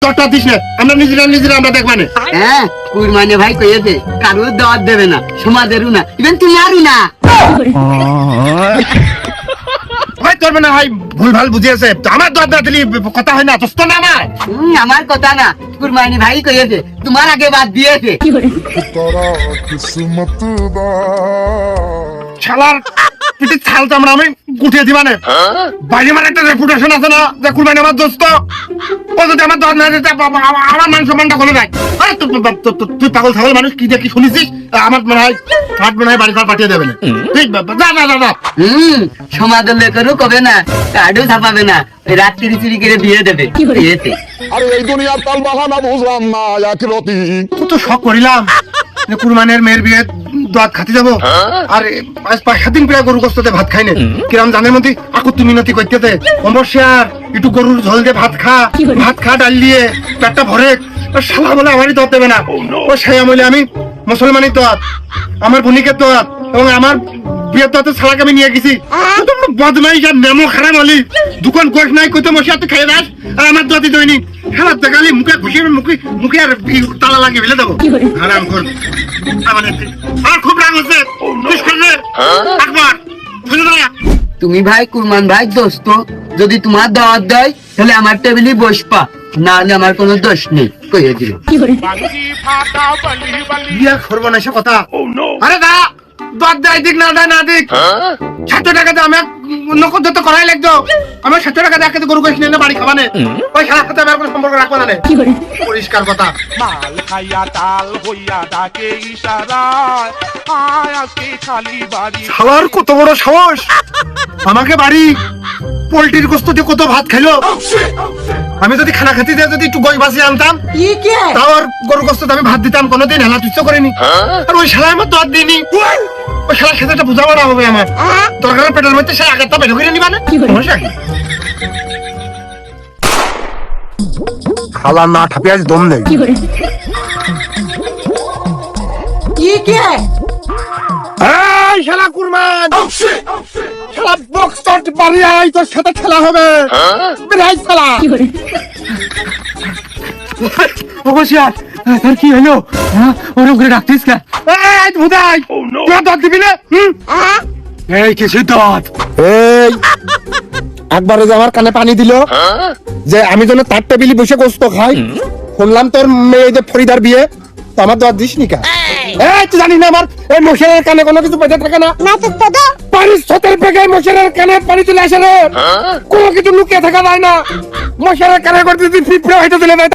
তোরটা দিস না, আমরা নিজেরা আমরা দেখবানে। হ্যাঁ কুরবানি ভাই কইছে কারো দাওয়াত দেবে না, সমাজেরও না, ইভেন তোমারও না। ভাই তোর না ভাই ভুল ভাল বুঝিয়েছে, আমার দাওয়াত না দিলি কথা হয় না, দোস্ত না আমার। আমার কথা না, কুরবানি ভাই কইছে তোমার আগে বাদ দিয়েছে। শালার পিঠে ছাল চামড়া আমি গুটিয়ে দিবানে। বাইরে আমার একটা রেপুটেশন আছে না যে কুরবানি আমার দোস্ত, ও যদি আমার দাওয়াত না দিতে আমার মান সম্মানটা বলে নাই। তুই পাগল ছাগল মানুষ, কি দেখি শুনেছিস? আমার মনে হয় বাড়ি ঘর পাঠিয়ে দেবে না। ঠিক যা। সমাজের লোকেরও কবে না, কার্ডও ছাপাবে না, রাত্রি চুরি করে বিয়ে দেবে। আরে এই দুনিয়ার তাল বাহানা বুঝলাম না একরতি। কত শখ করিলাম যে কুরবানের মেয়ের বিয়ে দাওয়াত খাতে যাবো, আর আজ 5-7 দিন প্রায় গরু গোস্ততে ভাত খাই না। কিরাম জানের মধ্যে আকুতি মিনতি করতেছে, অবশ্যই একটু গরুর ঝোল দিয়ে ভাত খা ডাল দিয়ে পেটটা ভরে। শালা বলে আমারই দাওয়াত দেবে না। ও সেই আমলে আমি মুসলমানের দাওয়াত, আমার বোনিকের দাওয়াত এবং আমার বিয়ের দাওয়াতে ছাড়াকে আমি নিয়ে গেছি। বদমাইশ আর নেমো খারাপ হলি, দোকান কোষ নাই কইতে মশি তুই খাই দাস, আর আমার দাওয়াতি দইনি। খেলার দেখালি মুখে খুশি মুখে আর তালা লাগিয়ে ফেলে দেবো। আরাম কর। আমার খুব রাগ হচ্ছে। তুমি ভাই কুরমান ভাই দোস্ত, যদি তোমার দাওয়াত দেয় তাহলে আমার টেবিলে বসবা, না হলে আমার কোনো দোষ নেই, কইয়ে দিল। বিয়া করবো না সে কথা। আরে দা দাওয়াত দেয় দিক না দেয় না দিক, 700 টাকা দিয়ে আমি নকদ যত করাই লাগতো। আমার 700 টাকা দিয়ে গরু গোশ নিয়ে বাড়ি খাবানে, ওই সারা সাথে আমার কোনো সম্পর্ক রাখবো না। পরিষ্কার কথা। মাল খাইয়া তাল হইয়া ডাকে ইশারায়, আয় আজকে খালি বাড়ি। শালার কত বড় সাহস, আমাকে বাড়ি পোল্ট্রির গোস্ত দিয়ে কত ভাত খাইলো। আমি যদি খানা খাতি দিয়ে যদি একটু গই ভাসিয়ে আনতাম, তাও আর গরু গোস্ত আমি ভাত দিতাম, কোনোদিন হেলা তুচ্ছ করিনি। আর ওই শালা আমার দাওয়াত দিইনি, ওই শালার সাথে একটা বোঝাপড়া হবে আমার। দরকার পেটের মধ্যে সে আগেরটা বের করে নিবা না। খালা না ঠাপি আজ দম নেই। এই শালা কুরমান, শালা বক্স টট বাড়ি আয়, তোর সাথে খেলা হবে। বিরাট শালা। অবশ্যই তোর কি হলো? ওরকম করে ডাকতিস কেন? এই ভুদাই, তোরা দাঁত দিবি না? এই কিছু দাঁত। এই একবারে যে আমার কানে পানি দিল যে আমি যেন তার টেবিলে বসে গোস্ত খাই, শুনলাম তোর মেয়ে যে ফরিদার বিয়ে, তো আমার দাঁত দিস নি কা? এই তুই জানিস না আমার এই মশারের কানে কোনো কিছু বেঁধে থাকে না? পানির স্রোতের বেগে মশারের কানে পানি তুলে আসে রে, কোনো কিছু লুকিয়ে থাকা যায় না। মশারের কানে করতে তুই ফিফড়ে হয়তো তুলে দেয়।